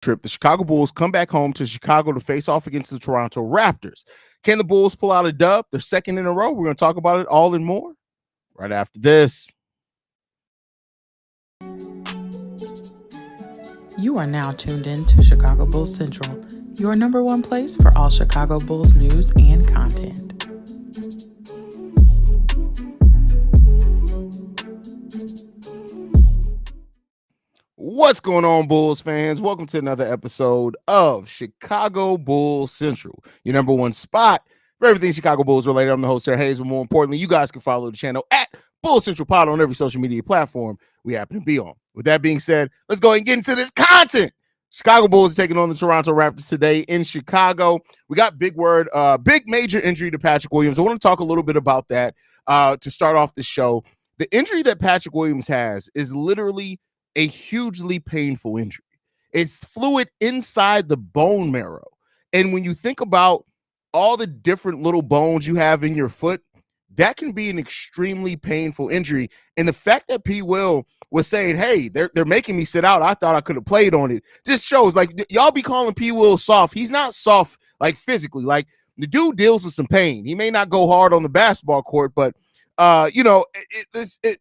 trip, the Chicago Bulls come back home to Chicago to face off against the Toronto Raptors. Can the Bulls pull out a dub? Their second in a row. We're going to talk about it all and more right after this. You are now tuned in to Chicago Bulls Central, your number one place for all Chicago Bulls news and content. What's going on, Bulls fans? Welcome to another episode of Chicago Bulls Central, your number one spot for everything Chicago Bulls related. I'm the host, Haize, but more importantly, you guys can follow the channel at Bulls Central Pod on every social media platform we happen to be on. With that being said, let's go ahead and get into this content. Chicago Bulls are taking on the Toronto Raptors today in Chicago. We got big major injury to Patrick Williams. I want to talk a little bit about that to start off the show. The injury that Patrick Williams has is literally a hugely painful injury. It's fluid inside the bone marrow. And when you think about all the different little bones you have in your foot, that can be an extremely painful injury. And the fact that P. Will was saying, hey, they're making me sit out, I thought I could have played on it, just shows, like, y'all be calling P. Will soft. He's not soft, like, physically. Like, the dude deals with some pain. He may not go hard on the basketball court, but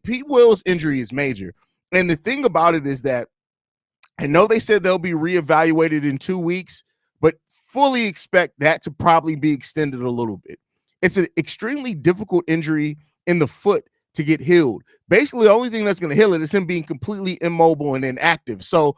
P. Will's injury is major. And the thing about it is that I know they said they'll be reevaluated in 2 weeks, but fully expect that to probably be extended a little bit. It's an extremely difficult injury in the foot to get healed. Basically, the only thing that's going to heal it is him being completely immobile and inactive. So,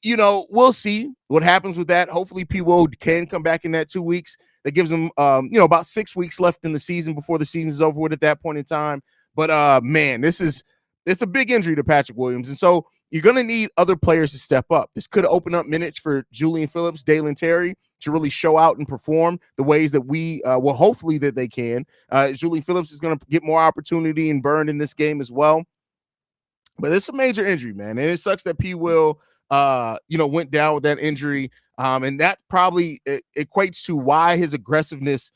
we'll see what happens with that. Hopefully, P. Will can come back in that 2 weeks. That gives him, about 6 weeks left in the season before the season is over with at that point in time. But, man, it's a big injury to Patrick Williams. And so you're going to need other players to step up. This could open up minutes for Julian Phillips, Dalen Terry to really show out and perform the ways that we hopefully that they can. Julian Phillips is going to get more opportunity and burned in this game as well. But it's a major injury, man. And it sucks that P. Will, went down with that injury. And that probably equates to why his aggressiveness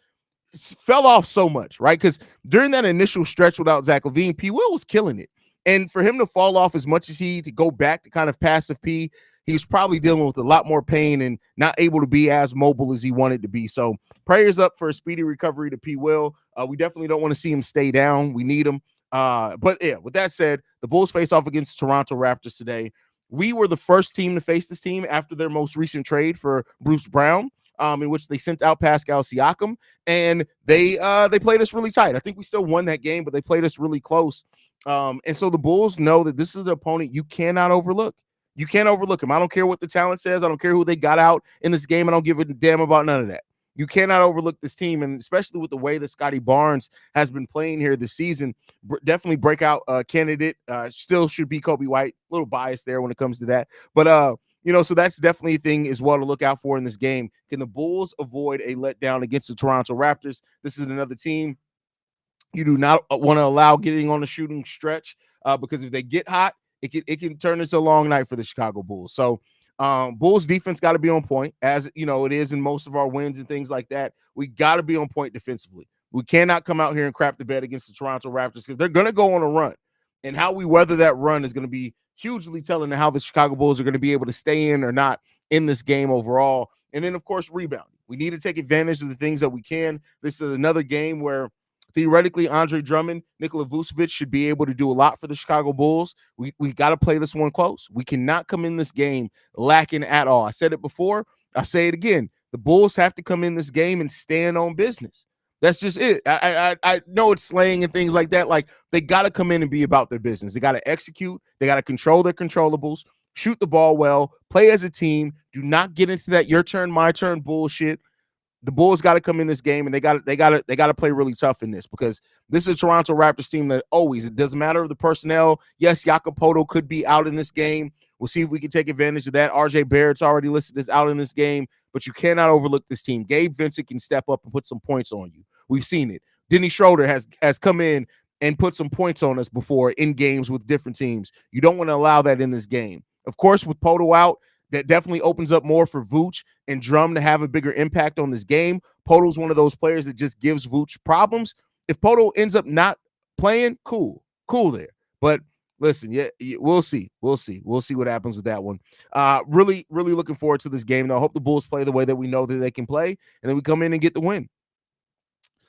fell off so much, right? Because during that initial stretch without Zach LaVine, P. Will was killing it. And for him to fall off as much as to go back to kind of passive P, he was probably dealing with a lot more pain and not able to be as mobile as he wanted to be. So prayers up for a speedy recovery to P. Will. We definitely don't want to see him stay down. We need him. But yeah, with that said, the Bulls face off against the Toronto Raptors today. We were the first team to face this team after their most recent trade for Bruce Brown, in which they sent out Pascal Siakam, and they played us really tight. I think we still won that game, but they played us really close. And so the Bulls know that this is the opponent you cannot overlook. You can't overlook him. I don't care what the talent says. I don't care who they got out in this game. I don't give a damn about none of that. You cannot overlook this team, and especially with the way that Scotty Barnes has been playing here this season, definitely breakout candidate. Still should be Kobe White. A little biased there when it comes to that. But, so that's definitely a thing as well to look out for in this game. Can the Bulls avoid a letdown against the Toronto Raptors? This is another team you do not want to allow getting on the shooting stretch because if they get hot, it can turn into a long night for the Chicago Bulls. So Bulls defense got to be on point, as it is in most of our wins and things like that. We got to be on point defensively. We cannot come out here and crap the bed against the Toronto Raptors because they're going to go on a run. And how we weather that run is going to be hugely telling to how the Chicago Bulls are going to be able to stay in or not in this game overall. And then, of course, rebounding. We need to take advantage of the things that we can. This is another game where theoretically, Andre Drummond, Nikola Vucevic should be able to do a lot for the Chicago Bulls. We got to play this one close. We cannot come in this game lacking at all. I said it before. I say it again. The Bulls have to come in this game and stand on business. That's just it. I know it's slang and things like that. Like, they got to come in and be about their business. They got to execute. They got to control their controllables, shoot the ball well, play as a team. Do not get into that your turn, my turn bullshit. The Bulls got to come in this game, and they got to play really tough in this because this is a Toronto Raptors team that always, it doesn't matter the personnel. Yes, Jakob Poeltl could be out in this game. We'll see if we can take advantage of that. RJ Barrett's already listed as out in this game, but you cannot overlook this team. Gabe Vincent can step up and put some points on you. We've seen it. Denny Schroeder has come in and put some points on us before in games with different teams. You don't want to allow that in this game. Of course, with Poeltl out, that definitely opens up more for Vooch and Drum to have a bigger impact on this game. Poeltl's one of those players that just gives Vooch problems. If Poeltl ends up not playing, cool there. But Listen, yeah, we'll see. We'll see. We'll see what happens with that one. Really, really looking forward to this game, though. I hope the Bulls play the way that we know that they can play, and then we come in and get the win.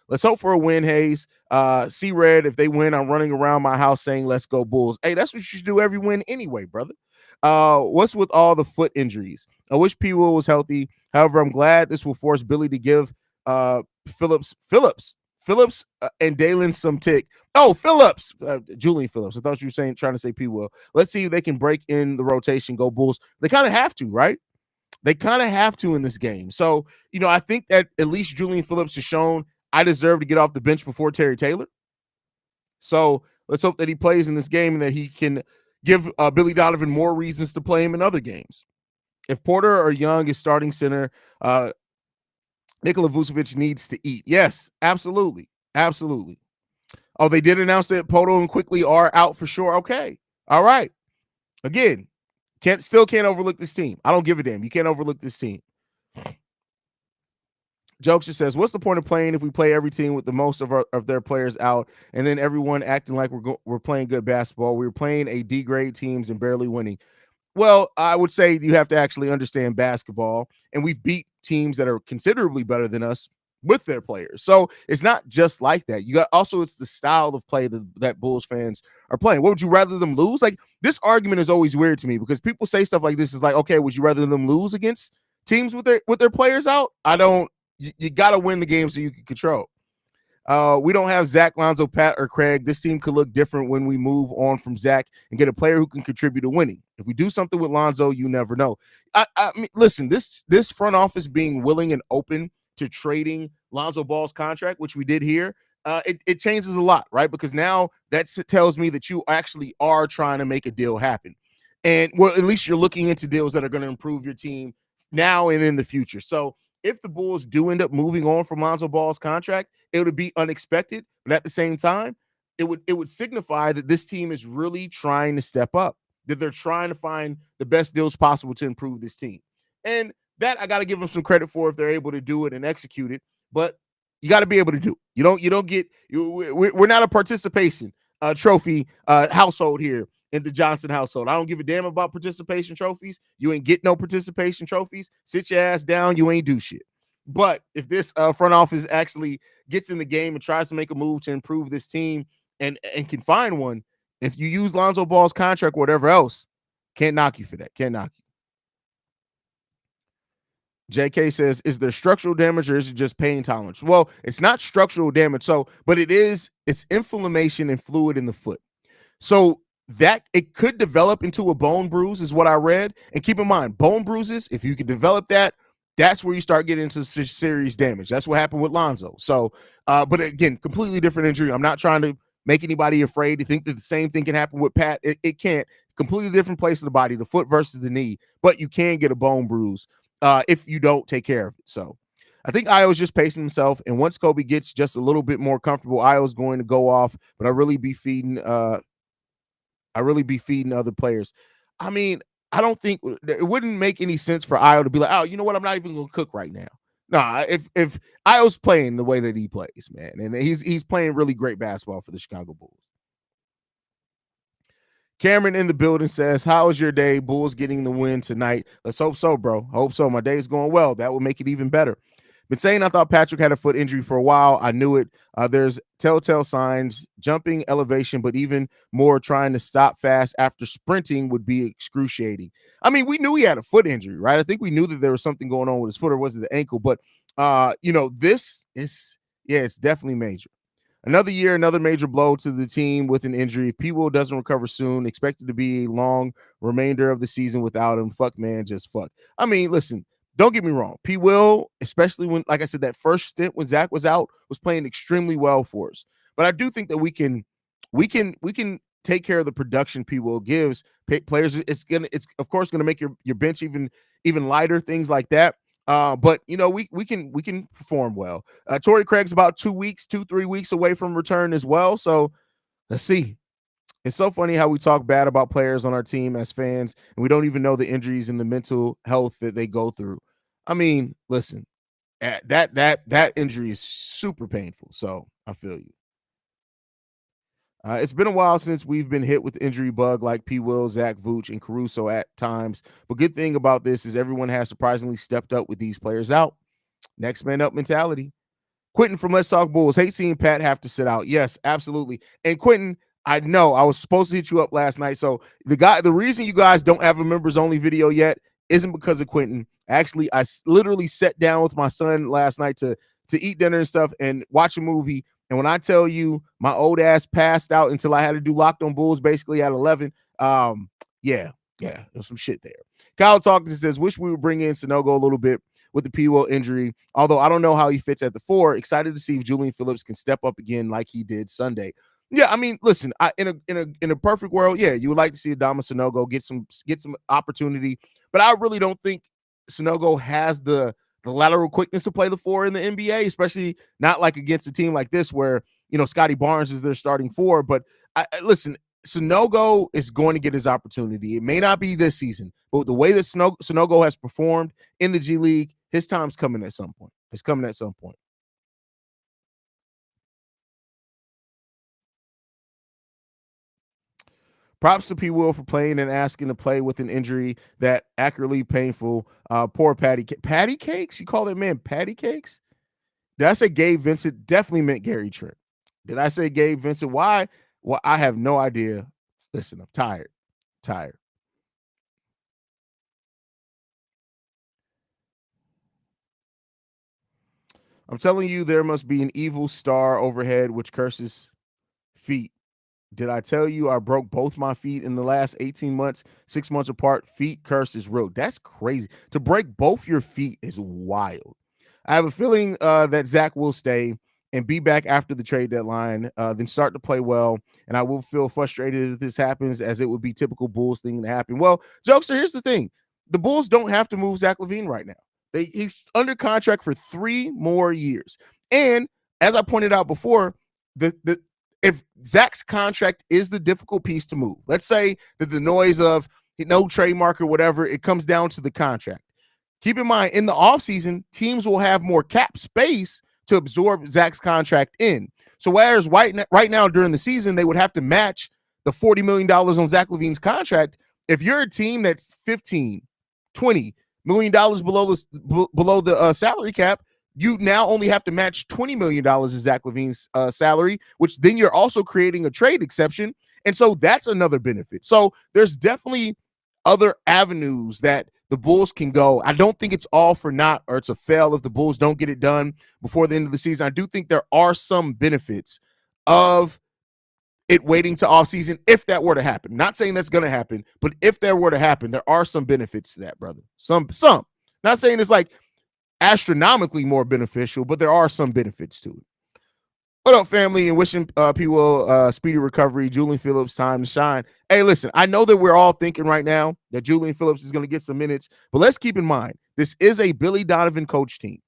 Let's hope for a win, Haize. See Red, if they win, I'm running around my house saying, let's go Bulls. Hey, that's what you should do every win anyway, brother. What's with all the foot injuries? I wish P. Will was healthy. However, I'm glad this will force Billy to give Phillips, and Dalen some tick. Oh, Phillips, Julian Phillips. I thought you were trying to say P. Will. Let's see if they can break in the rotation, go Bulls. They kind of have to, right? They kind of have to in this game. So, I think that at least Julian Phillips has shown I deserve to get off the bench before Terry Taylor. So let's hope that he plays in this game and that he can give Billy Donovan more reasons to play him in other games. If Porter or Young is starting center, Nikola Vucevic needs to eat. Yes, absolutely. Absolutely. Oh, they did announce that Poto and Quickly are out for sure. Okay. All right. Again, can't overlook this team. I don't give a damn. You can't overlook this team. Jokester says, what's the point of playing if we play every team with the most of their players out and then everyone acting like we're playing good basketball? We're playing a D-grade teams and barely winning. Well, I would say you have to actually understand basketball, and we've beat teams that are considerably better than us with their players. So it's not just like that. You got also it's the style of play that Bulls fans are playing. What would you rather them lose? Like, this argument is always weird to me because people say stuff like this is like, okay, would you rather them lose against teams with their players out? I don't. You got to win the game so you can control. We don't have Zach, Lonzo, Pat, or Craig. This team could look different when we move on from Zach and get a player who can contribute to winning. If we do something with Lonzo, you never know. I mean, listen, this front office being willing and open to trading Lonzo Ball's contract, which we did here, it changes a lot, right? Because now that tells me that you actually are trying to make a deal happen. And, well, at least you're looking into deals that are going to improve your team now and in the future. So if the Bulls do end up moving on from Lonzo Ball's contract, it would be unexpected, but at the same time, it would signify that this team is really trying to step up, that they're trying to find the best deals possible to improve this team. And that I got to give them some credit for if they're able to do it and execute it, but you got to be able to do it. We're not a participation trophy household here in the Johnson household. I don't give a damn about participation trophies. You ain't get no participation trophies. Sit your ass down. You ain't do shit. But if this front office actually gets in the game and tries to make a move to improve this team and can find one, if you use Lonzo Ball's contract, whatever else, can't knock you for that. Can't knock you. JK says, is there structural damage or is it just pain tolerance? Well, it's not structural damage. But it's inflammation and fluid in the foot. So that it could develop into a bone bruise is what I read. And keep in mind, bone bruises, if you can develop that, that's where you start getting into serious damage. That's what happened with Lonzo. So, but again, completely different injury. I'm not trying to make anybody afraid to think that the same thing can happen with Pat. It can't. Completely different place of the body, the foot versus the knee. But you can get a bone bruise if you don't take care of it. So I think Io's just pacing himself. And once Kobe gets just a little bit more comfortable, Io's going to go off. But I really be feeding other players. I mean, I don't think it wouldn't make any sense for Io to be like, oh, you know what? I'm not even going to cook right now. Nah, if Io's playing the way that he plays, man, and he's playing really great basketball for the Chicago Bulls. Cameron in the building says, how was your day? Bulls getting the win tonight. Let's hope so, bro. Hope so. My day is going well. That will make it even better. Been saying I thought Patrick had a foot injury for a while. I knew it. There's telltale signs, jumping, elevation, but even more trying to stop fast after sprinting would be excruciating. I mean, we knew he had a foot injury, right? I think we knew that there was something going on with his foot, or was it the ankle? But, this is, it's definitely major. Another year, another major blow to the team with an injury. If P. Will doesn't recover soon, expected to be a long remainder of the season without him. Fuck, man, just fuck. I mean, listen, don't get me wrong. P. Will, especially when, like I said, that first stint when Zach was out, was playing extremely well for us. But I do think that we can take care of the production P. Will gives players. It's of course gonna make your bench even lighter, things like that. But we can perform well. Torrey Craig's about 3 weeks away from return as well. So let's see. It's so funny how we talk bad about players on our team as fans, and we don't even know the injuries and the mental health that they go through. I mean, listen, that injury is super painful. So I feel you. It's been a while since we've been hit with injury bug like P. Will, Zach Vooch, and Caruso at times. But good thing about this is everyone has surprisingly stepped up with these players out. Next man up mentality. Quentin from Let's Talk Bulls. Hate seeing Pat have to sit out. Yes, absolutely. And Quentin, I know I was supposed to hit you up last night. So the reason you guys don't have a members only video yet isn't because of Quentin. Actually, I literally sat down with my son last night to eat dinner and stuff and watch a movie. And when I tell you my old ass passed out until I had to do Locked on Bulls basically at 11, yeah, there's some shit there. Kyle Talkins says, wish we would bring in Sonogo a little bit with the P. Will injury. Although I don't know how he fits at the 4. Excited to see if Julian Phillips can step up again like he did Sunday. Yeah, I mean, listen, in a perfect world, yeah, you would like to see Adama Sonogo get some opportunity, but I really don't think Sonogo has the lateral quickness to play the 4 in the NBA, especially not like against a team like this where Scotty Barnes is their starting 4. But listen, Sonogo is going to get his opportunity. It may not be this season, but the way that Sonogo has performed in the G League, his time's coming at some point. It's coming at some point. Props to P. Will for playing and asking to play with an injury that accurately painful. Poor Patty Cakes? You call that man Patty Cakes? Did I say Gabe Vincent? Definitely meant Gary Trent. Did I say Gabe Vincent? Why? Well, I have no idea. Listen, I'm tired. I'm telling you, there must be an evil star overhead which curses feet. Did I tell you I broke both my feet in the last 18 months, 6 months apart? Feet curse is real. That's crazy. To break both your feet is wild. I have a feeling that Zach will stay and be back after the trade deadline, then start to play well. And I will feel frustrated if this happens, as it would be typical Bulls thing to happen. Well, Jokester, here's the thing. The Bulls don't have to move Zach LaVine right now. He's under contract for 3 more years. And as I pointed out before, the if Zach's contract is the difficult piece to move, let's say that the noise of no trademark or whatever, it comes down to the contract. Keep in mind, in the offseason, teams will have more cap space to absorb Zach's contract in. So whereas right now during the season, they would have to match the $40 million on Zach LaVine's contract. If you're a team that's 15, $20 million below the salary cap, you now only have to match $20 million of Zach LaVine's salary, which then you're also creating a trade exception. And so that's another benefit. So there's definitely other avenues that the Bulls can go. I don't think it's all for naught or it's a fail if the Bulls don't get it done before the end of the season. I do think there are some benefits of it waiting to offseason if that were to happen. Not saying that's going to happen, but if that were to happen, there are some benefits to that, brother. Some. Not saying it's like astronomically more beneficial, but there are some benefits to it. What up, family? And wishing people speedy recovery. Julian Phillips, time to shine. Hey, listen, I know that we're all thinking right now that Julian Phillips is going to get some minutes, but let's keep in mind, this is a Billy Donovan coach team.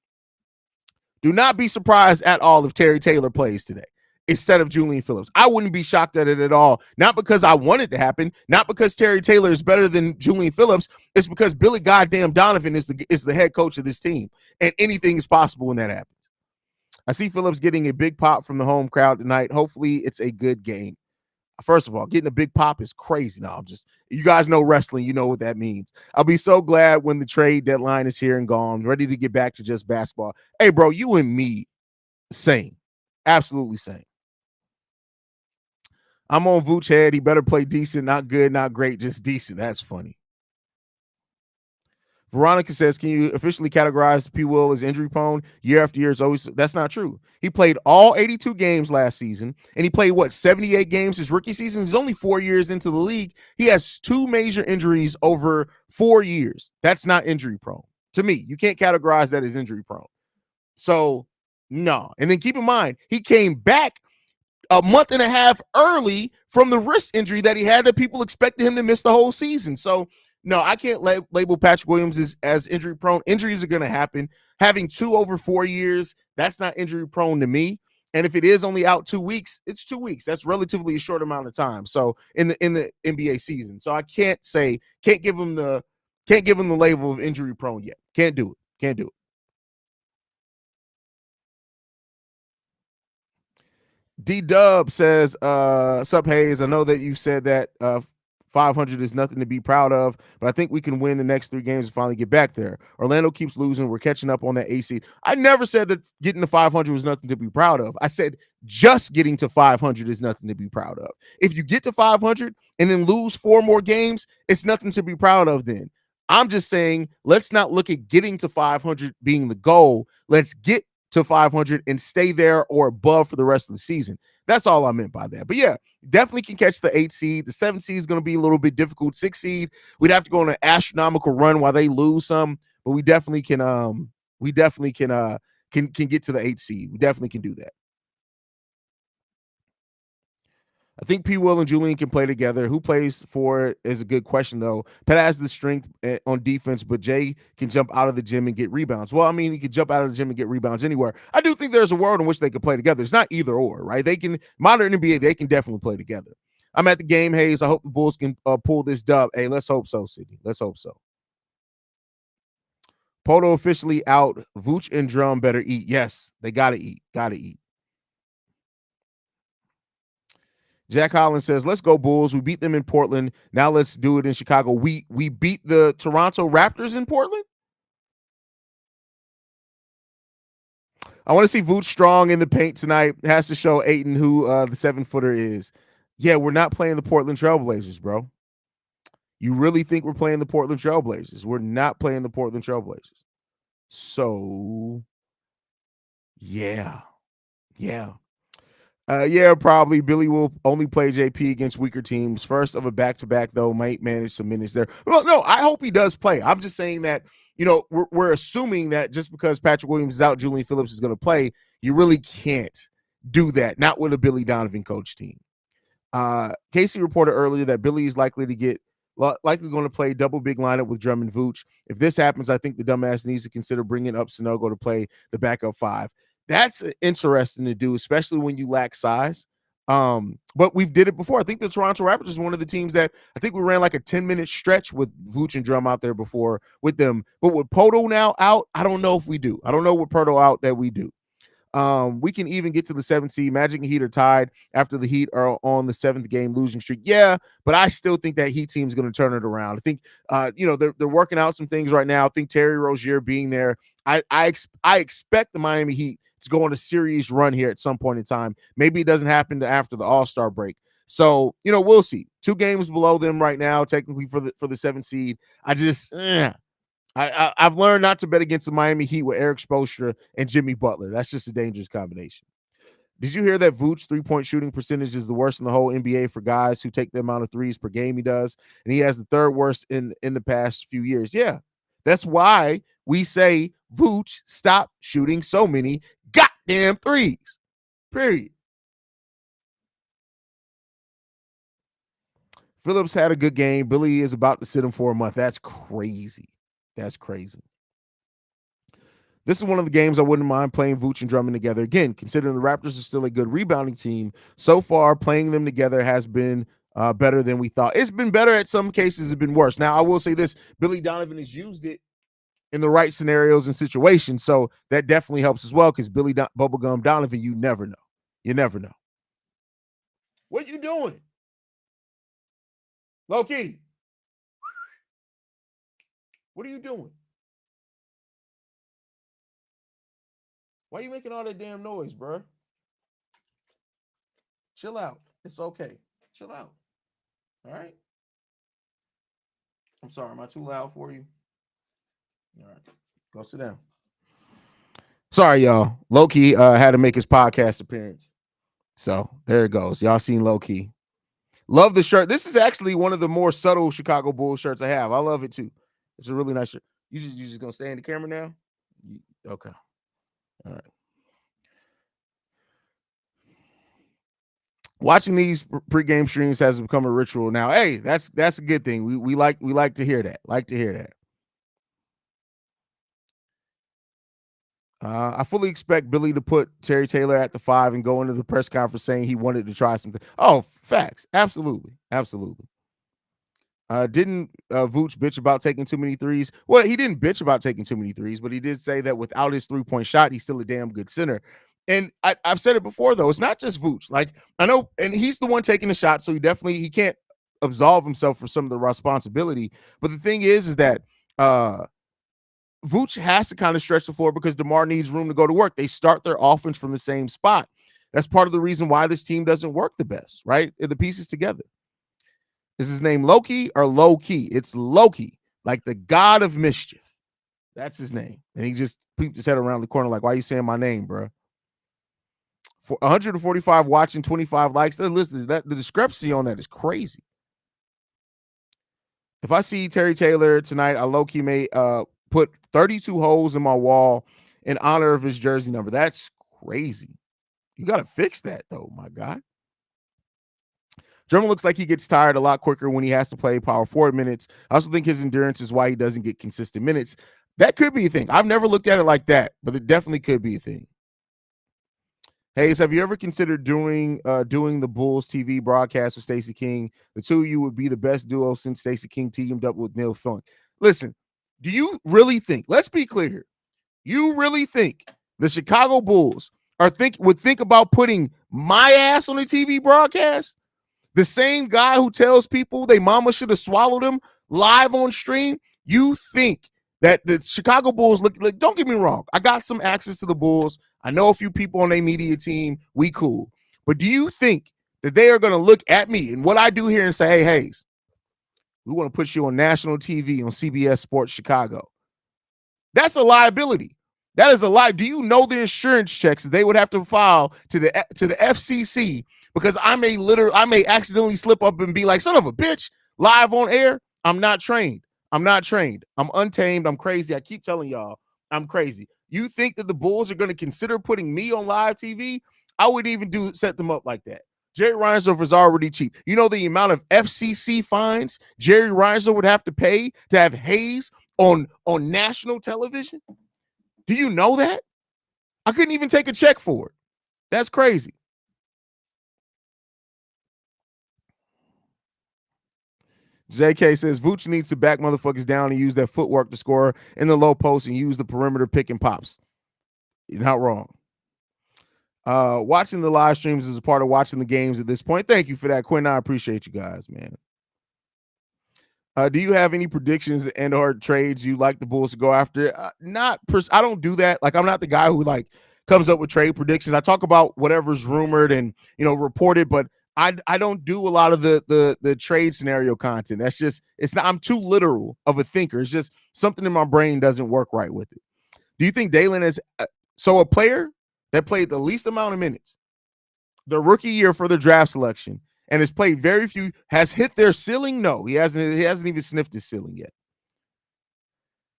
Do not be surprised at all if Terry Taylor plays today instead of Julian Phillips. I wouldn't be shocked at it at all. Not because I want it to happen, not because Terry Taylor is better than Julian Phillips. It's because Billy goddamn Donovan is the head coach of this team, and anything is possible when that happens. I see Phillips getting a big pop from the home crowd tonight. Hopefully it's a good game. First of all, getting a big pop is crazy. No, you guys know wrestling. You know what that means. I'll be so glad when the trade deadline is here and gone, ready to get back to just basketball. Hey, bro, you and me, same. Absolutely same. I'm on Vooch head. He better play decent, not good, not great, just decent. That's funny. Veronica says, can you officially categorize P. Will as injury prone? Year after year, that's not true. He played all 82 games last season, and he played 78 games his rookie season. He's only 4 years into the league. He has 2 major injuries over 4 years. That's not injury prone. To me, you can't categorize that as injury prone. So, no. And then keep in mind, he came back a month and a half early from the wrist injury that he had that people expected him to miss the whole season. So, no, I can't label Patrick Williams as injury prone. Injuries are going to happen. Having 2 over 4 years, that's not injury prone to me. And if it is only out 2 weeks, it's 2 weeks. That's relatively a short amount of time. So in the NBA season, so I can't give him the label of injury prone yet. Can't do it. D-Dub says, sup, Haize. I know that you said that 500 is nothing to be proud of, but I think we can win the next 3 games and finally get back there. Orlando keeps losing. We're catching up on that AC. I never said that getting to 500 was nothing to be proud of. I said just getting to 500 is nothing to be proud of. If you get to 500 and then lose 4 more games, it's nothing to be proud of then. I'm just saying, let's not look at getting to 500 being the goal. Let's get to 500 and stay there or above for the rest of the season. That's all I meant by that. But yeah, definitely can catch the 8 seed. The 7 seed is going to be a little bit difficult. 6 seed, we'd have to go on an astronomical run while they lose some, but we definitely can get to the 8 seed. We definitely can do that. I think P. Will and Julian can play together. Who plays for it is a good question, though. Pet has the strength on defense, but Jay can jump out of the gym and get rebounds. Well, I mean, he can jump out of the gym and get rebounds anywhere. I do think there's a world in which they can play together. It's not either or, right? They can, modern NBA, they can definitely play together. I'm at the game, Haize. I hope the Bulls can pull this dub. Hey, let's hope so, Sydney. Let's hope so. Poto officially out. Vooch and Drum better eat. Yes, they got to eat. Got to eat. Jack Holland says, let's go Bulls. We beat them in Portland. Now let's do it in Chicago. We beat the Toronto Raptors in Portland? I want to see Vooch strong in the paint tonight. It has to show Ayton who the 7-footer is. Yeah, we're not playing the Portland Trailblazers, bro. You really think we're playing the Portland Trailblazers? We're not playing the Portland Trailblazers. So, yeah. Yeah, probably. Billy will only play JP against weaker teams. First of a back-to-back, though, might manage some minutes there. Well, no, I hope he does play. I'm just saying that, we're assuming that just because Patrick Williams is out, Julian Phillips is going to play. You really can't do that, not with a Billy Donovan coach team. Casey reported earlier that Billy is likely going to play double big lineup with Drum and Vooch. If this happens, I think the dumbass needs to consider bringing up Sanogo to play the backup 5. That's interesting to do, especially when you lack size. But we've did it before. I think the Toronto Raptors is one of the teams that I think we ran like a 10-minute stretch with Vooch and Drum out there before with them. But with Poto now out, I don't know if we do. I don't know with Poto out that we do. We can even get to the 7th seed. Magic and Heat are tied after the Heat are on the 7th game losing streak. Yeah, but I still think that Heat team is going to turn it around. I think, they're working out some things right now. I think Terry Rozier being there, I expect the Miami Heat to go on a serious run here at some point in time. Maybe it doesn't happen after the All-Star break. So, we'll see. 2 games below them right now, technically for the 7th seed. I've learned not to bet against the Miami Heat with Eric Spoelstra and Jimmy Butler. That's just a dangerous combination. Did you hear that Vooch 3-point shooting percentage is the worst in the whole NBA for guys who take the amount of threes per game he does? And he has the 3rd worst in the past few years. Yeah, that's why we say Vooch stop shooting so many goddamn threes. Period. Phillips had a good game. Billy is about to sit him for a month. That's crazy. That's crazy. This is one of the games I wouldn't mind playing Vooch and Drummond together. Again, considering the Raptors are still a good rebounding team, so far playing them together has been better than we thought. It's been better at some cases. It's been worse. Now, I will say this. Billy Donovan has used it in the right scenarios and situations, so that definitely helps as well because Bubblegum Donovan, you never know. You never know. What you doing? Low-key. What are you doing? Why are you making all that damn noise, bro? Chill out. It's okay. Chill out. All right? I'm sorry. Am I too loud for you? All right. Go sit down. Sorry, y'all. Low-key had to make his podcast appearance. So there it goes. Y'all seen Low-key. Love the shirt. This is actually one of the more subtle Chicago Bulls shirts I have. I love it too. It's a really nice shirt. You just gonna stay in the camera now? Okay. All right. Watching these pregame streams has become a ritual now. Hey, that's a good thing. We like to hear that. Like to hear that. I fully expect Billy to put Terry Taylor at the 5 and go into the press conference saying he wanted to try something. Oh, facts. Absolutely. Didn't Vooch bitch about taking too many threes? Well, he didn't bitch about taking too many threes, but he did say that without his 3-point shot, he's still a damn good center. And I've said it before, though. It's not just Vooch. Like, I know, and he's the one taking the shot, so he can't absolve himself for some of the responsibility. But the thing is that Vooch has to kind of stretch the floor because DeMar needs room to go to work. They start their offense from the same spot. That's part of the reason why this team doesn't work the best, right? The pieces together. Is his name Loki or low key? It's Loki, like the god of mischief. That's his name. And he just peeped his head around the corner like, why are you saying my name, bro? For 145 watching, 25 likes. Listen, the discrepancy on that is crazy. If I see Terry Taylor tonight, I low-key may put 32 holes in my wall in honor of his jersey number. That's crazy. You got to fix that, though, my guy. Drummond looks like he gets tired a lot quicker when he has to play power forward minutes. I also think his endurance is why he doesn't get consistent minutes. That could be a thing. I've never looked at it like that, but it definitely could be a thing. Haize, have you ever considered doing the Bulls TV broadcast with Stacey King? The two of you would be the best duo since Stacey King teamed up with Neil Funk. Listen, do you really think, let's be clear here, you really think the Chicago Bulls would think about putting my ass on a TV broadcast? The same guy who tells people they mama should have swallowed him live on stream? You think that the Chicago Bulls look like, don't get me wrong, I got some access to the Bulls. I know a few people on their media team. We cool. But do you think that they are going to look at me and what I do here and say, hey, Haize, we want to put you on national TV on CBS Sports Chicago? That's a liability. That is a lie. Do you know the insurance checks that they would have to file to the FCC because I may accidentally slip up and be like, son of a bitch, live on air? I'm not trained. I'm untamed. I'm crazy. I keep telling y'all I'm crazy. You think that the Bulls are going to consider putting me on live TV? I wouldn't even set them up like that. Jerry Reinsdorf is already cheap. You know the amount of FCC fines Jerry Reinsdorf would have to pay to have Haize on national television? Do you know that? I couldn't even take a check for it. That's crazy. JK says Vooch needs to back motherfuckers down and use that footwork to score in the low post and use the perimeter pick and pops. You're not wrong. Watching the live streams is a part of watching the games at this point. Thank you for that, Quinn. I appreciate you guys, man. Do you have any predictions and or trades you like the Bulls to go after? I don't do that. Like, I'm not the guy who like comes up with trade predictions. I talk about whatever's rumored and reported, but I don't do a lot of the trade scenario content. That's just, it's not, I'm too literal of a thinker. It's just something in my brain doesn't work right with it. Do you think Dalen is a player that played the least amount of minutes, the rookie year for the draft selection, and has played very few, has hit their ceiling? No, he hasn't even sniffed his ceiling yet.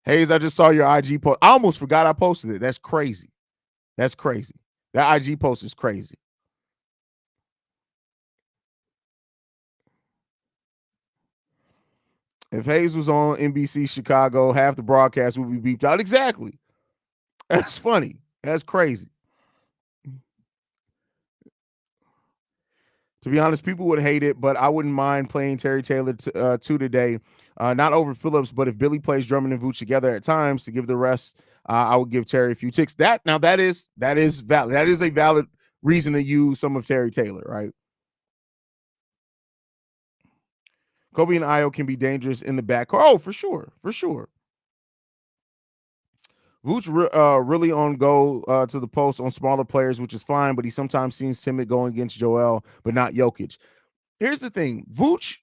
Haize, I just saw your IG post. I almost forgot I posted it. That's crazy. That's crazy. That IG post is crazy. If Haize was on NBC Chicago, half the broadcast would be beeped out. Exactly. That's funny. That's crazy. To be honest, people would hate it, but I wouldn't mind playing Terry Taylor two today. Not over Phillips, but if Billy plays Drummond and Vooch together at times to give the rest, I would give Terry a few ticks. That is valid. That is a valid reason to use some of Terry Taylor, right? Kobe and Io can be dangerous in the backcourt. Oh, for sure. For sure. Vooch really on go to the post on smaller players, which is fine, but he sometimes seems timid going against Joel, but not Jokic. Here's the thing. Vooch,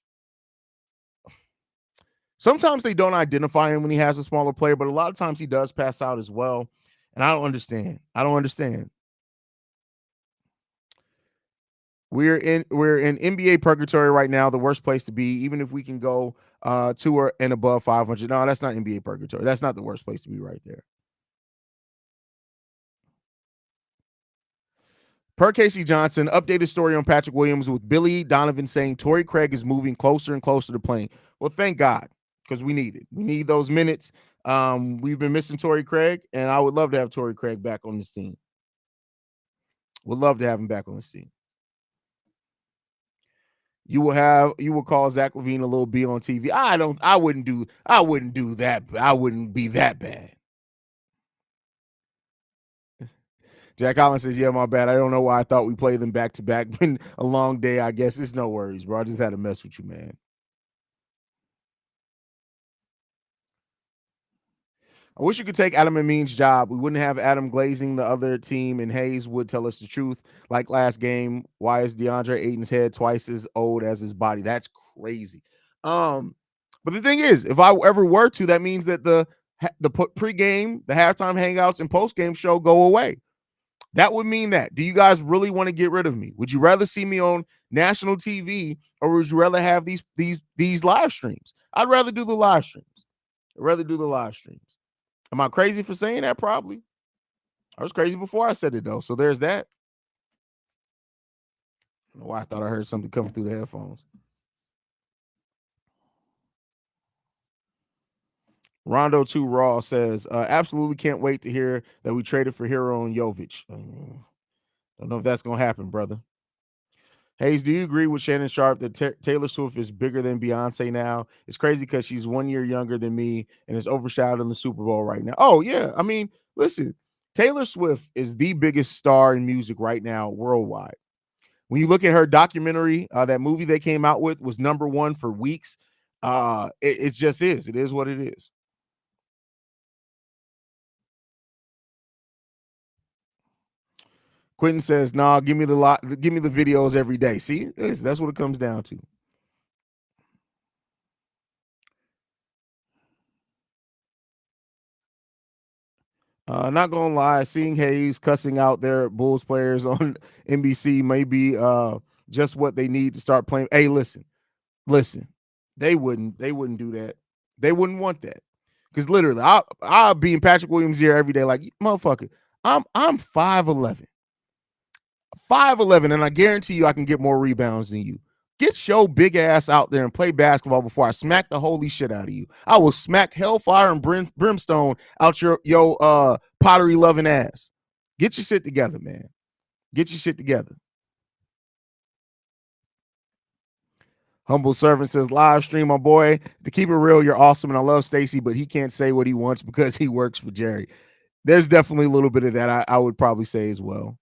sometimes they don't identify him when he has a smaller player, but a lot of times he does pass out as well. And I don't understand. We're in NBA purgatory right now, the worst place to be, even if we can go to or and above 500. No, that's not NBA purgatory. That's not the worst place to be right there. Per Casey Johnson, updated story on Patrick Williams with Billy Donovan saying Torrey Craig is moving closer and closer to playing. Well, thank God, because we need it. We need those minutes. We've been missing Torrey Craig, and I would love to have Torrey Craig back on this team. Would love to have him back on this team. You will call Zach LaVine a little B on TV. I wouldn't do that. I wouldn't be that bad. Jack Collins says, yeah, my bad. I don't know why I thought we played them back to back. Been a long day, I guess. It's no worries, bro. I just had to mess with you, man. I wish you could take Adam Amin's job. We wouldn't have Adam glazing the other team, and Haize would tell us the truth. Like last game, why is DeAndre Ayton's head twice as old as his body? That's crazy. But the thing is, if I ever were to, that means that the pregame, the halftime hangouts, and postgame show go away. That would mean that. Do you guys really want to get rid of me? Would you rather see me on national TV, or would you rather have these live streams? I'd rather do the live streams. I'd rather do the live streams. Am I crazy for saying that? Probably. I was crazy before I said it, though. So there's that. I don't know why I thought I heard something coming through the headphones. Rondo 2 Raw says, absolutely can't wait to hear that we traded for Hero and Jovic. Don't know if that's going to happen, brother. Haize, do you agree with Shannon Sharp that Taylor Swift is bigger than Beyonce now? It's crazy because she's 1 year younger than me and is overshadowed in the Super Bowl right now. Oh, yeah. I mean, listen, Taylor Swift is the biggest star in music right now worldwide. When you look at her documentary, that movie they came out with was #1 for weeks. It just is. It is what it is. Quentin says, "Nah, give me the videos every day." See, that's what it comes down to. Not gonna lie, seeing Haize cussing out their Bulls players on NBC may be just what they need to start playing. Hey, listen, they wouldn't do that. They wouldn't want that, because literally, I'll be in Patrick Williams' ear every day, like, motherfucker, I'm 5'11", 5'11", and I guarantee you I can get more rebounds than you. Get your big ass out there and play basketball before I smack the holy shit out of you. I will smack hellfire and brimstone out your pottery loving ass. Get your shit together, man. Get your shit together. Humble Servant says, live stream, my boy. To keep it real, you're awesome, and I love Stacy, but he can't say what he wants because he works for Jerry. There's definitely a little bit of that, I would probably say as well.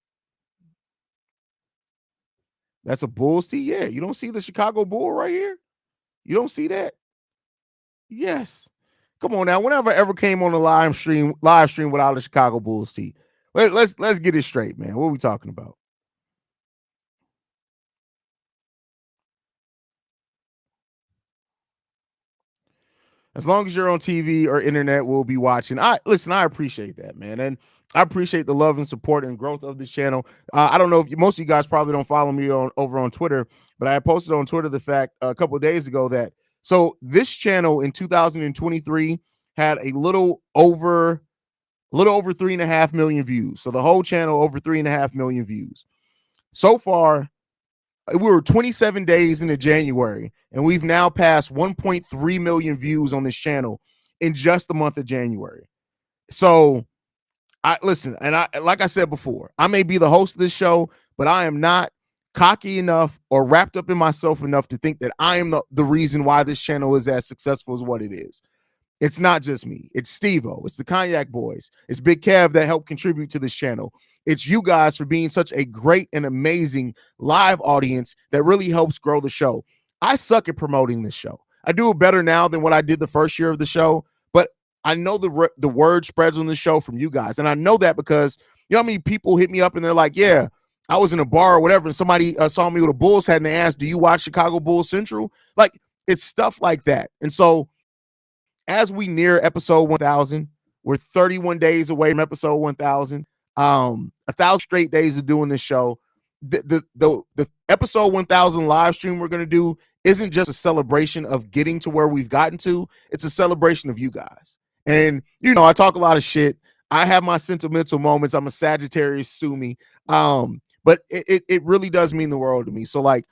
That's a Bulls tee? Yeah. You don't see the Chicago Bull right here? You don't see that? Yes. Come on now. Whenever I ever came on the live stream without a Chicago Bulls tee. Let's get it straight, man. What are we talking about? As long as you're on TV or internet, we'll be watching. I appreciate that, man. And I appreciate the love and support and growth of this channel. I don't know if most of you guys probably don't follow me over on Twitter, but I posted on Twitter the fact a couple of days ago that so this channel in 2023 had a little over 3.5 million views. So the whole channel over 3.5 million views. So far, we were 27 days into January, and we've now passed 1.3 million views on this channel in just the month of January. So I listen, and like I said before, I may be the host of this show, but I am not cocky enough or wrapped up in myself enough to think that I am the reason why this channel is as successful as what it is. It's not just me. It's Steve-O. It's the Cognac Boys. It's Big Kev that helped contribute to this channel. It's you guys for being such a great and amazing live audience that really helps grow the show. I suck at promoting this show. I do it better now than what I did the first year of the show, but I know the word spreads on the show from you guys. And I know that because, you know how many people hit me up and they're like, yeah, I was in a bar or whatever, and somebody saw me with a Bulls hat and they asked, do you watch Chicago Bulls Central? Like, it's stuff like that. And so as we near episode 1000, we're 31 days away from episode 1000. 1,000 straight days of doing this show. The episode 1000 live stream we're going to do isn't just a celebration of getting to where we've gotten to. It's a celebration of you guys. And, you know, I talk a lot of shit. I have my sentimental moments. I'm a Sagittarius, sue me. But it really does mean the world to me. So, like,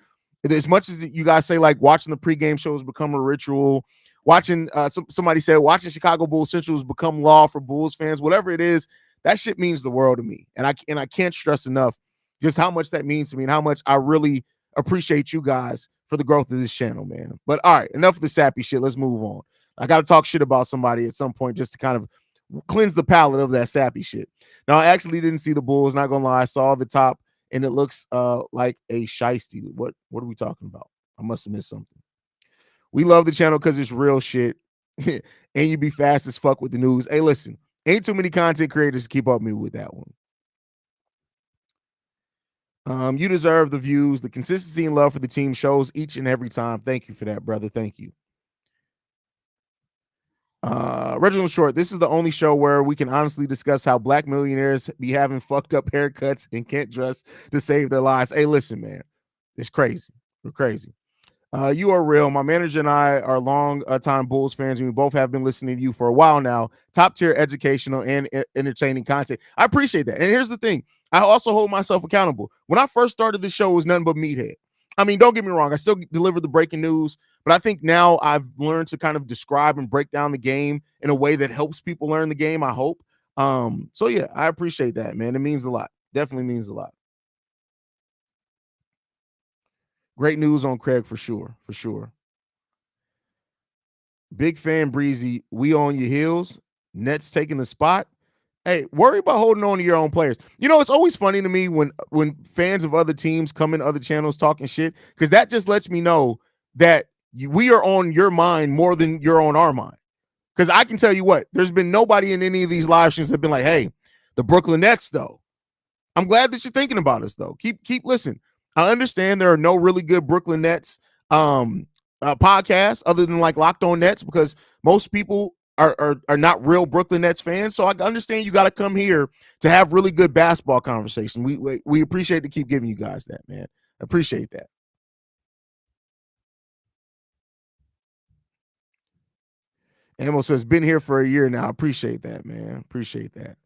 as much as you guys say, like, watching the pregame shows become a ritual, watching somebody said watching Chicago Bulls Central has become law for Bulls fans, whatever it is, that shit means the world to me. And I can't stress enough just how much that means to me and how much I really appreciate you guys for the growth of this channel, man. But all right, enough of the sappy shit. Let's move on. I got to talk shit about somebody at some point just to kind of cleanse the palate of that sappy shit. Now, I actually didn't see the Bulls. Not gonna lie, I saw the top, and it looks like a shiesty. What are we talking about? I must have missed something. We love the channel because it's real shit, and you be fast as fuck with the news. Hey, listen, ain't too many content creators to keep up me with that one. You deserve the views. The consistency and love for the team shows each and every time. Thank you for that, brother. Thank you. Reginald Short, this is the only show where we can honestly discuss how black millionaires be having fucked up haircuts and can't dress to save their lives. Hey, listen, man, it's crazy. We're crazy. You are real. My manager and I are long time Bulls fans, and we both have been listening to you for a while now. Top tier educational and entertaining content. I appreciate that. And here's the thing. I also hold myself accountable. When I first started this show, it was nothing but meathead. I mean, don't get me wrong. I still deliver the breaking news, but I think now I've learned to kind of describe and break down the game in a way that helps people learn the game, I hope. So yeah, I appreciate that, man. It means a lot. Definitely means a lot. Great news on Craig for sure. For sure. Big fan, Breezy. We on your heels. Nets taking the spot. Hey, worry about holding on to your own players. You know, it's always funny to me when fans of other teams come in other channels talking shit, because that just lets me know that we are on your mind more than you're on our mind. Because I can tell you what, there's been nobody in any of these live streams that have been like, hey, the Brooklyn Nets, though. I'm glad that you're thinking about us, though. Keep listening. I understand there are no really good Brooklyn Nets podcasts other than like Locked On Nets, because most people are not real Brooklyn Nets fans. So I understand you got to come here to have really good basketball conversation. We appreciate to keep giving you guys that, man. Appreciate that. Amo says, been here for a year now. Appreciate that, man. Appreciate that.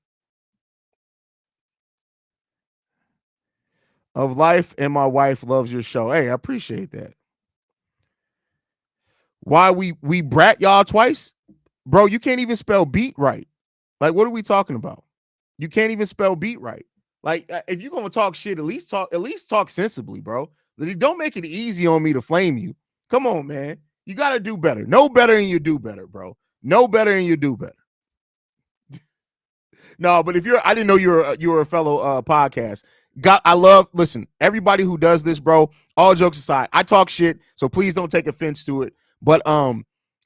Of life, and my wife loves your show. Hey, I appreciate that. Why we brat y'all twice? Bro, you can't even spell beat right. Like, what are we talking about? You can't even spell beat right. Like, if you're gonna talk shit, at least talk sensibly, bro. Don't make it easy on me to flame you. Come on, man. You gotta do better. Know better and you do better, bro. Know better and you do better. No, but if I didn't know you were a fellow podcast. Listen, everybody who does this, bro, all jokes aside, I talk shit, so please don't take offense to it. But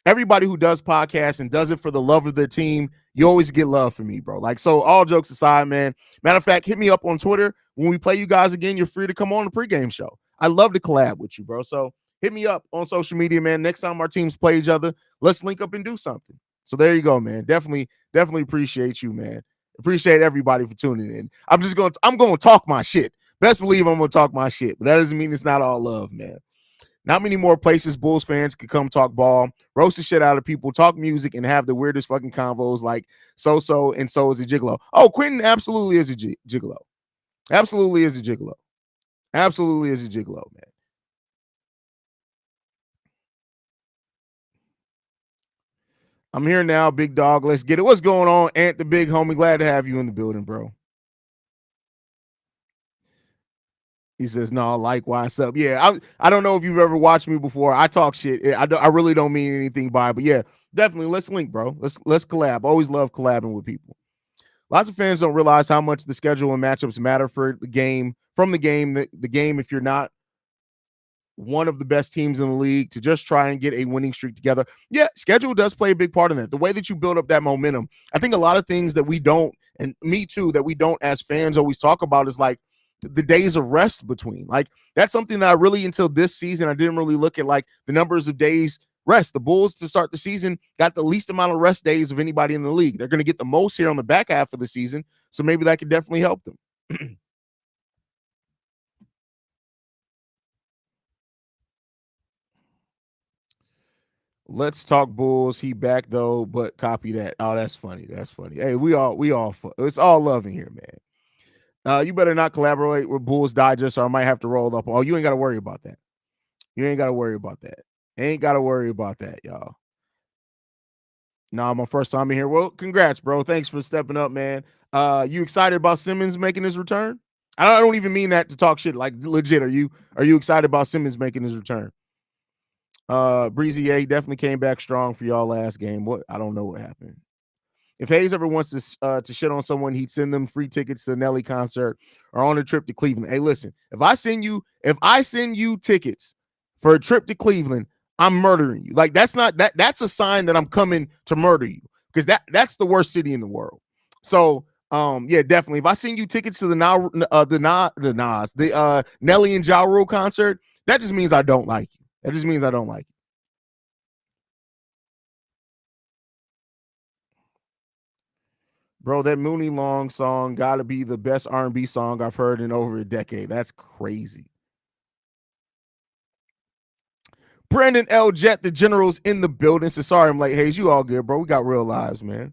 everybody who does podcasts and does it for the love of their team, you always get love from me, bro. Like, so all jokes aside, man. Matter of fact, hit me up on Twitter. When we play you guys again, you're free to come on the pregame show. I love to collab with you, bro. So hit me up on social media, man. Next time our teams play each other, let's link up and do something. So there you go, man. Definitely appreciate you, man. Appreciate everybody for tuning in. I'm going to talk my shit. Best believe I'm going to talk my shit, but that doesn't mean it's not all love, man. Not many more places Bulls fans could come talk ball, roast the shit out of people, talk music, and have the weirdest fucking convos like so and so is a gigolo. Oh, Quentin absolutely is a gigolo. Absolutely is a gigolo. Absolutely is a gigolo, man. I'm here now, big dog. Let's get it. What's going on, Ant the big homie? Glad to have you in the building, bro. He says, no, likewise up. Yeah, I don't know if you've ever watched me before. I talk shit. I really don't mean anything by it. But yeah, definitely let's link, bro. Let's collab. Always love collabing with people. Lots of fans don't realize how much the schedule and matchups matter for the game, from the game, the game, if you're not one of the best teams in the league, to just try and get a winning streak together. Yeah, schedule does play a big part in that. The way that you build up that momentum. I think a lot of things that we don't, and me too, that we don't as fans always talk about is like the days of rest between. Like, that's something that I really, until this season, I didn't really look at like the numbers of days rest. The Bulls to start the season got the least amount of rest days of anybody in the league. They're going to get the most here on the back half of the season. So maybe that could definitely help them. Let's talk Bulls. He back though, but copy that. Oh, that's funny. That's funny. Hey, we all it's all love in here, man. You better not collaborate with Bulls Digest, or I might have to roll up. Oh, you ain't got to worry about that. You ain't got to worry about that. Ain't got to worry about that, y'all. Nah, my first time in here. Well, congrats, bro. Thanks for stepping up, man. You excited about Simmons making his return? I don't even mean that to talk shit. Like, legit, are you excited about Simmons making his return? Breezy, yeah, he definitely came back strong for y'all last game. What? I don't know what happened. If Haize ever wants to shit on someone, he'd send them free tickets to the Nelly concert or on a trip to Cleveland. Hey, listen, if I send you tickets for a trip to Cleveland, I'm murdering you. Like that's a sign that I'm coming to murder you because that's the worst city in the world. So yeah, definitely. If I send you tickets to the Nelly and Ja Rule concert, that just means I don't like you. That just means I don't like you. Bro, that Mooney Long song gotta be the best R&B song I've heard in over a decade. That's crazy. Brandon L. Jet, the general's in the building. So sorry I'm late. Haize, you all good, bro. We got real lives, man.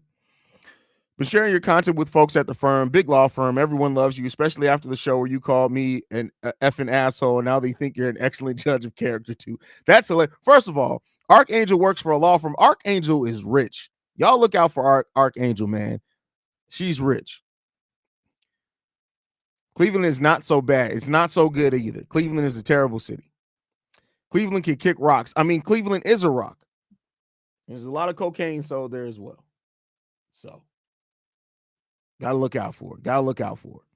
But sharing your content with folks at the firm, big law firm, everyone loves you, especially after the show where you called me an effing asshole, and now they think you're an excellent judge of character too. That's hilarious. First of all, Archangel works for a law firm. Archangel is rich. Y'all look out for Archangel, man. She's rich. Cleveland is not so bad. It's not so good either. Cleveland is a terrible city. Cleveland can kick rocks. I mean, Cleveland is a rock. There's a lot of cocaine sold there as well. So, gotta look out for it. Gotta look out for it.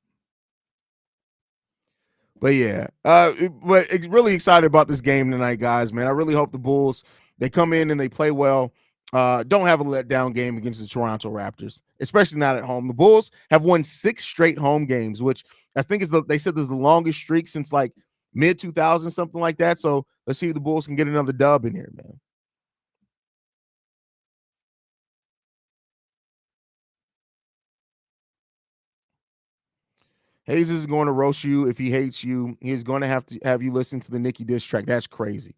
But yeah, but really excited about this game tonight, guys. Man, I really hope the Bulls they come in and they play well. Don't have a letdown game against the Toronto Raptors, especially not at home. The Bulls have won 6 straight home games, which I think they said this is the longest streak since like mid 2000, something like that. So let's see if the Bulls can get another dub in here, man. Haize is going to roast you if he hates you. He's going to have you listen to the Nicki diss track. That's crazy.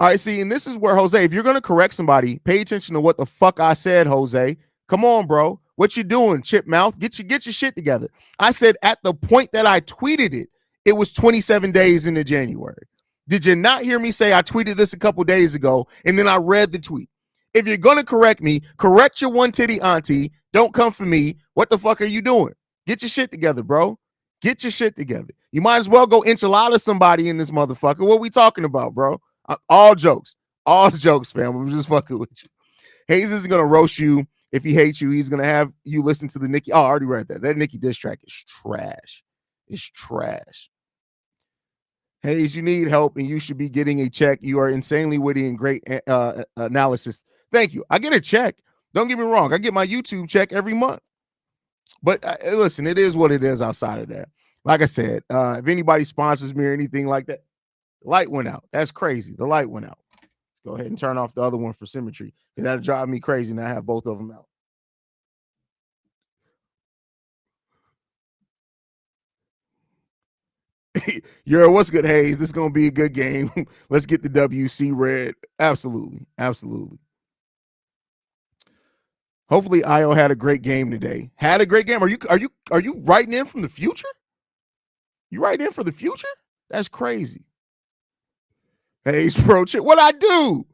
All right, see, and this is where Jose, if you're going to correct somebody, pay attention to what the fuck I said, Jose. Come on, bro. What you doing, chip mouth? Get your shit together. I said at the point that I tweeted it, it was 27 days into January. Did you not hear me say I tweeted this a couple days ago and then I read the tweet? If you're going to correct me, correct your one titty auntie. Don't come for me. What the fuck are you doing? Get your shit together, bro. Get your shit together. You might as well go enchilada somebody in this motherfucker. What we talking about, bro? All jokes, fam. I'm just fucking with you. Haize is gonna roast you if he hates you. He's gonna have you listen to the Nicki. Oh, I already read that. That Nicki diss track is trash. It's trash. Haize, you need help, and you should be getting a check. You are insanely witty and great analysis. Thank you. I get a check. Don't get me wrong. I get my YouTube check every month. But listen, it is what it is outside of that. Like I said, if anybody sponsors me or anything like that, the light went out. That's crazy. The light went out. Let's go ahead and turn off the other one for symmetry because that'll drive me crazy and I have both of them out. What's good, Haize? This is going to be a good game. Let's get the WC red. Absolutely. Absolutely. Hopefully Io had a great game today. Had a great game. Are you writing in from the future? You writing in for the future? That's crazy. Haize pro chip. What I do?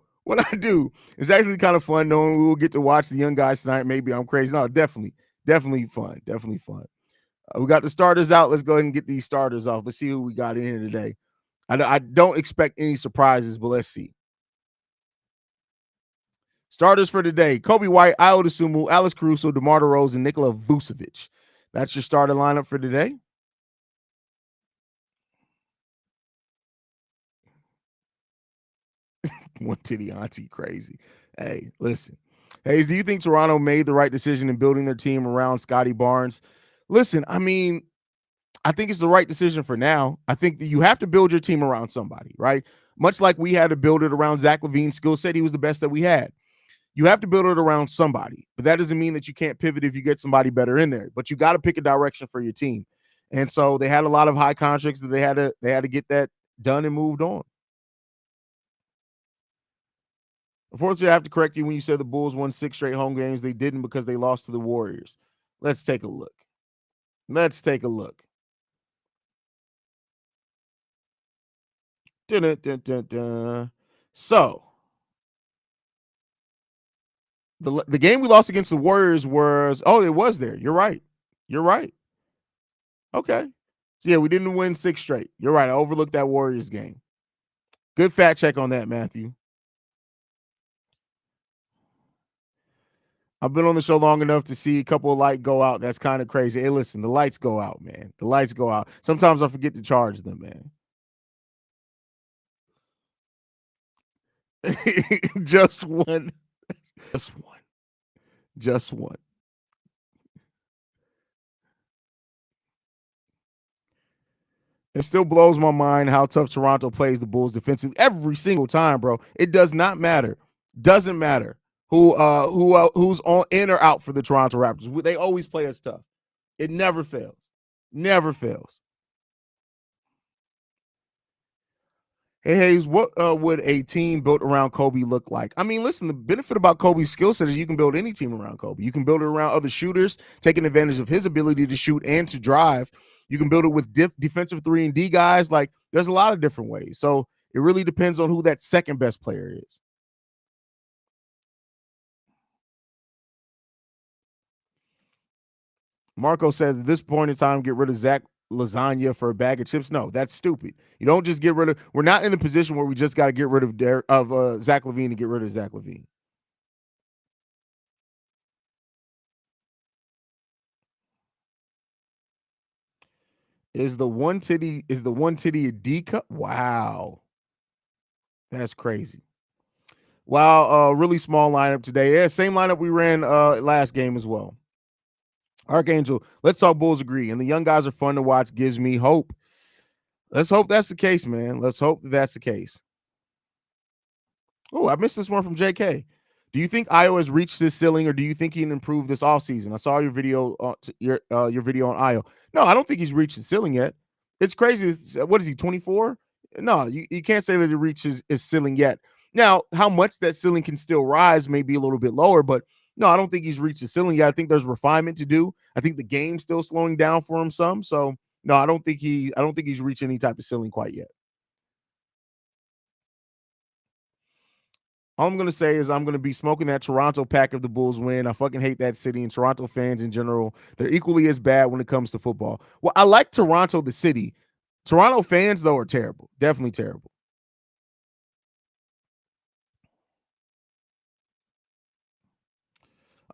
It's actually kind of fun knowing we will get to watch the young guys tonight. Maybe I'm crazy. No, definitely fun. Definitely fun. We got the starters out. Let's go ahead and get these starters off. Let's see who we got in here today. I don't expect any surprises, but let's see. Starters for today: Kobe White, Ayo Dosunmu, Alex Caruso, DeMar DeRozan, and Nikola Vucevic. That's your starter lineup for today. One titty auntie crazy. Hey, listen. Haize, do you think Toronto made the right decision in building their team around Scotty Barnes? Listen, I mean, I think it's the right decision for now. I think that you have to build your team around somebody, right? Much like we had to build it around Zach LaVine's skill set. He was the best that we had. You have to build it around somebody, but that doesn't mean that you can't pivot if you get somebody better in there. But you got to pick a direction for your team. And so they had a lot of high contracts that they had to get that done and moved on. Unfortunately, I have to correct you when you said the Bulls won 6 straight home games. They didn't because they lost to the Warriors. Let's take a look. Dun, dun, dun, dun. So the game we lost against the Warriors was it was there. You're right. Okay. So yeah, we didn't win 6 straight. You're right. I overlooked that Warriors game. Good fact check on that, Matthew. I've been on the show long enough to see a couple of lights go out. That's kind of crazy. Hey, listen, the lights go out, man. The lights go out. Sometimes I forget to charge them, man. Just one. Just one. Just one. It still blows my mind how tough Toronto plays the Bulls defensively every single time, bro. It does not matter. Doesn't matter who's on in or out for the Toronto Raptors. They always play us tough. It never fails. Never fails. Hey, Haize, what would a team built around Kobe look like? I mean, listen, the benefit about Kobe's skill set is you can build any team around Kobe. You can build it around other shooters, taking advantage of his ability to shoot and to drive. You can build it with defensive 3 and D guys. Like, there's a lot of different ways. So it really depends on who that second best player is. Marco says at this point in time, get rid of Zach Lasagna for a bag of chips. No, that's stupid. You don't just get rid of. We're not in the position where we just got to get rid of Zach LaVine to get rid of Zach LaVine. Is the one titty a D cup? Wow, that's crazy. Wow, really small lineup today. Yeah, same lineup we ran last game as well. Archangel, let's talk Bulls agree. And the young guys are fun to watch, gives me hope. Let's hope that's the case, man. Let's hope that's the case. Oh, I missed this one from JK. Do you think Io has reached his ceiling, or do you think he can improve this offseason? I saw your video, your video on Io. No, I don't think he's reached his ceiling yet. It's crazy. What is he, 24? No, you can't say that he reached his ceiling yet. Now, how much that ceiling can still rise may be a little bit lower, but no, I don't think he's reached the ceiling yet. I think there's refinement to do. I think the game's still slowing down for him some. So no, I don't think he's reached any type of ceiling quite yet. All I'm going to say is I'm going to be smoking that Toronto pack if the Bulls win. I fucking hate that city, and Toronto fans in general, they're equally as bad when it comes to football. Well, I like Toronto, the city. Toronto fans, though, are terrible. Definitely terrible.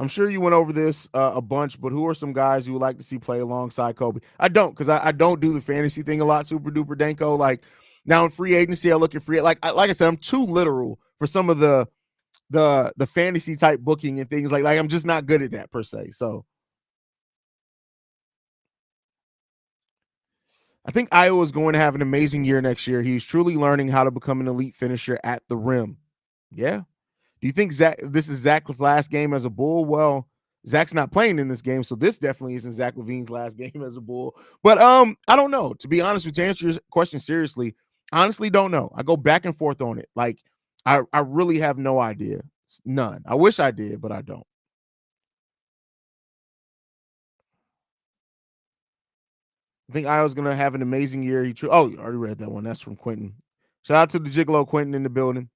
I'm sure you went over this a bunch, but who are some guys you would like to see play alongside Kobe? I don't, because I don't do the fantasy thing a lot, super duper danko. Like, now in free agency, I look at like I said, I'm too literal for some of the fantasy type booking and things like I'm just not good at that per se. So I think Iowa is going to have an amazing year next year. He's truly learning how to become an elite finisher at the rim. Yeah. Do you think this is Zach's last game as a Bull? Well, Zach's not playing in this game, so this definitely isn't Zach LaVine's last game as a Bull. But I don't know. To be honest, to answer your question seriously, honestly, don't know. I go back and forth on it. Like, I really have no idea. None. I wish I did, but I don't. I think Iowa's going to have an amazing year. You already read that one. That's from Quentin. Shout out to the Gigolo Quentin in the building.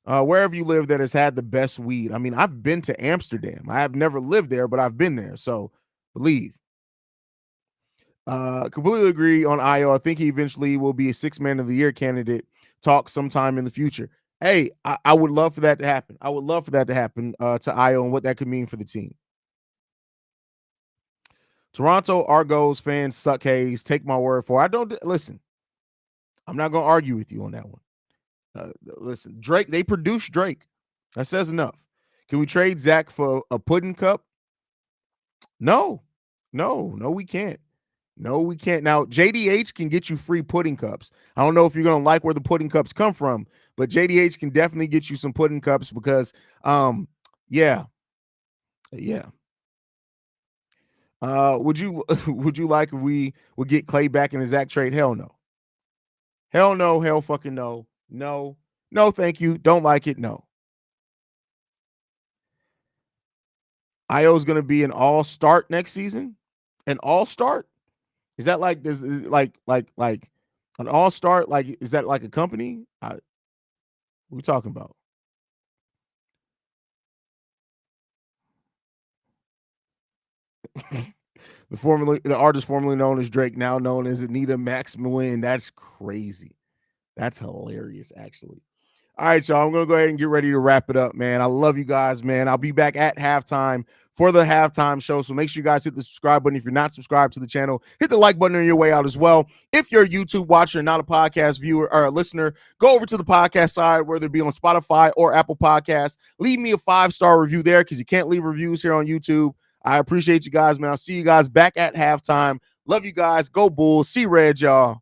Wherever you live that has had the best weed. I mean, I've been to Amsterdam. I have never lived there, but I've been there. So believe. Completely agree on Io. I think he eventually will be a 6 man of the year candidate. Talk sometime in the future. Hey, I would love for that to happen. I would love for that to happen to Io and what that could mean for the team. Toronto Argos fans suck, Haize. Take my word for it. I don't listen. I'm not going to argue with you on that one. Listen, Drake, they produced Drake. That says enough. Can we trade Zach for a pudding cup? No, we can't. No, we can't. Now, JDH can get you free pudding cups. I don't know if you're going to like where the pudding cups come from, but JDH can definitely get you some pudding cups because, yeah. Would you like if we would get Clay back in the Zach trade? Hell no. Hell no. Hell fucking no. No. No, thank you. Don't like it. No. Io's going to be an all-start next season. An all-start? Is that like this? Like an all-start? Like, is that like a company? What are we talking about? The artist formerly known as Drake, now known as Anita Maxwin. That's crazy. That's hilarious, actually. All right, y'all. I'm going to go ahead and get ready to wrap it up, man. I love you guys, man. I'll be back at halftime for the halftime show. So make sure you guys hit the subscribe button. If you're not subscribed to the channel, hit the like button on your way out as well. If you're a YouTube watcher and not a podcast viewer or a listener, go over to the podcast side, whether it be on Spotify or Apple Podcasts. Leave me a 5-star review there because you can't leave reviews here on YouTube. I appreciate you guys, man. I'll see you guys back at halftime. Love you guys. Go Bulls. See Red, y'all.